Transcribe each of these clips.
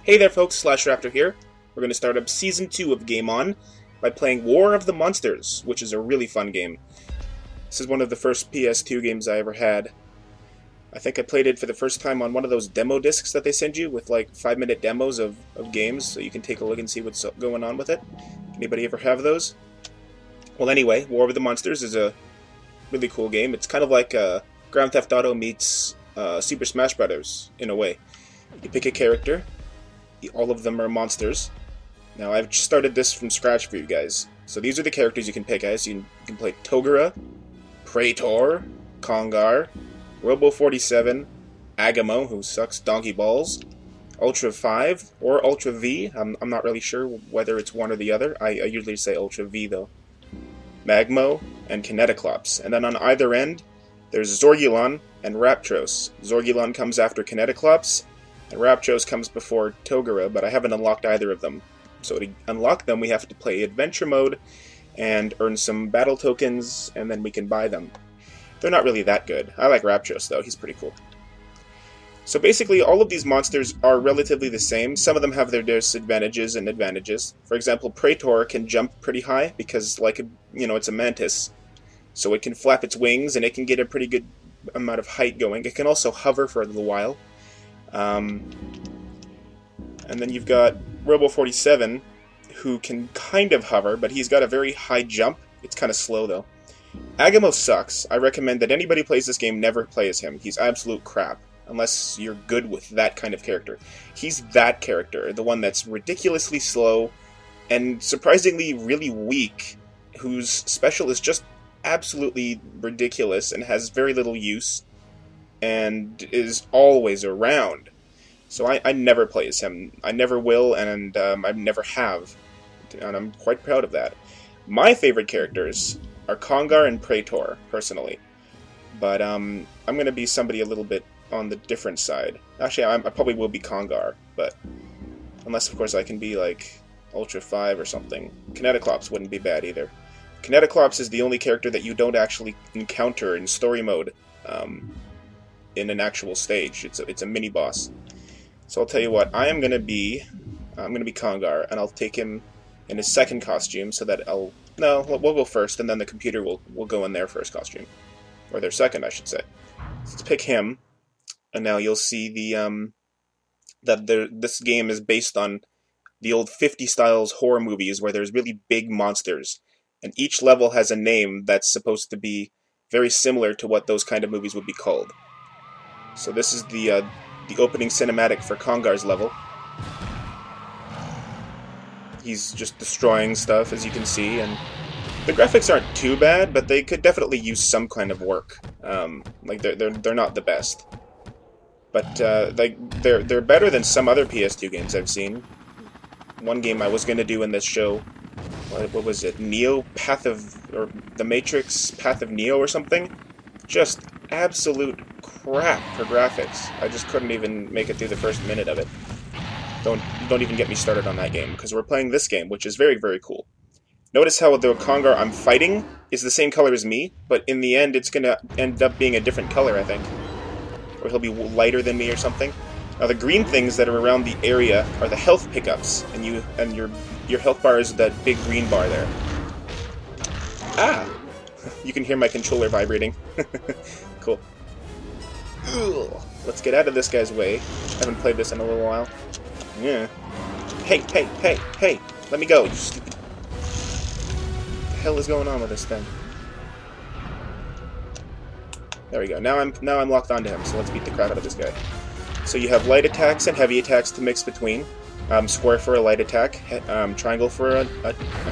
Hey there folks, Slash Raptor here. We're going to start up Season 2 of Game On by playing War of the Monsters, which is a really fun game. This is one of the first PS2 games I ever had. I think I played it for the first time on one of those demo discs that they send you with like 5-minute demos of games, so you can take a look and see what's going on with it. Anybody ever have those? Well anyway, War of the Monsters is a really cool game. It's kind of like Grand Theft Auto meets Super Smash Bros. In a way. You pick a character. All of them are monsters. Now, I've started this from scratch for you guys. So these are the characters you can pick as. You can play Togura, Praetor, Congar, Robo-47, Agamo, who sucks donkey balls, Ultra 5, or Ultra V. I'm not really sure whether it's one or the other. I usually say Ultra V, though. Magmo, and Kinetoclops. And then on either end, there's Zorgulon and Raptros. Zorgulon comes after Kinetoclops, and Raptros comes before Togura, but I haven't unlocked either of them. So to unlock them, we have to play Adventure Mode and earn some battle tokens, and then we can buy them. They're not really that good. I like Raptros, though. He's pretty cool. So basically, all of these monsters are relatively the same. Some of them have their disadvantages and advantages. For example, Praetor can jump pretty high because, it's a mantis. So it can flap its wings, and it can get a pretty good amount of height going. It can also hover for a little while. And then you've got Robo-47, who can kind of hover, but he's got a very high jump. It's kind of slow, though. Agamo sucks. I recommend that anybody who plays this game never play as him. He's absolute crap, unless you're good with that kind of character. He's that character, the one that's ridiculously slow and surprisingly really weak, whose special is just absolutely ridiculous and has very little use, and is always around. So I never play as him. I never will, and I never have. And I'm quite proud of that. My favorite characters are Congar and Praetor, personally. But I'm going to be somebody a little bit on the different side. Actually, I probably will be Congar, but unless, of course, I can be, like, Ultra 5 or something. Kinetoclops wouldn't be bad, either. Kinetoclops is the only character that you don't actually encounter in story mode. In an actual stage. It's a mini boss. So I'll tell you what, I'm gonna be Congar, and I'll take him in his second costume so that we'll go first, and then the computer will go in their first costume, or their second, I should say. So let's pick him, and now you'll see this game is based on the old 50 styles horror movies where there's really big monsters, and each level has a name that's supposed to be very similar to what those kind of movies would be called. So this is the opening cinematic for Congar's level. He's just destroying stuff, as you can see, and the graphics aren't too bad, but they could definitely use some kind of work. They're not the best, but they're better than some other PS2 games I've seen. One game I was going to do in this show, what was it? or The Matrix Path of Neo or something? Just absolute crap for graphics. I just couldn't even make it through the first minute of it. Don't even get me started on that game, because we're playing this game, which is very, very cool. Notice how the Congar I'm fighting is the same color as me, but in the end it's going to end up being a different color, I think. Or he'll be lighter than me or something. Now the green things that are around the area are the health pickups, and your health bar is that big green bar there. Ah! You can hear my controller vibrating. Cool. Ugh. Let's get out of this guy's way. I haven't played this in a little while. Yeah. Hey! Let me go, you stupid... What the hell is going on with this thing? There we go. Now I'm locked onto him, so let's beat the crap out of this guy. So you have light attacks and heavy attacks to mix between. Square for a light attack, triangle for a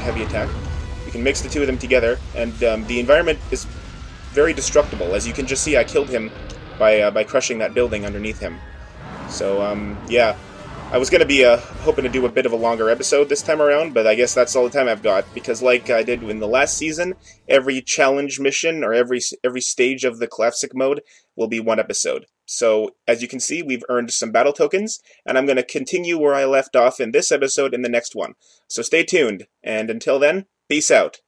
heavy attack. You can mix the two of them together, and the environment is very destructible. As you can just see, I killed him by crushing that building underneath him. So, yeah. I was going to be hoping to do a bit of a longer episode this time around, but I guess that's all the time I've got, because like I did in the last season, every challenge mission, or every stage of the classic mode, will be one episode. So, as you can see, we've earned some battle tokens, and I'm going to continue where I left off in this episode in the next one. So stay tuned, and until then, peace out.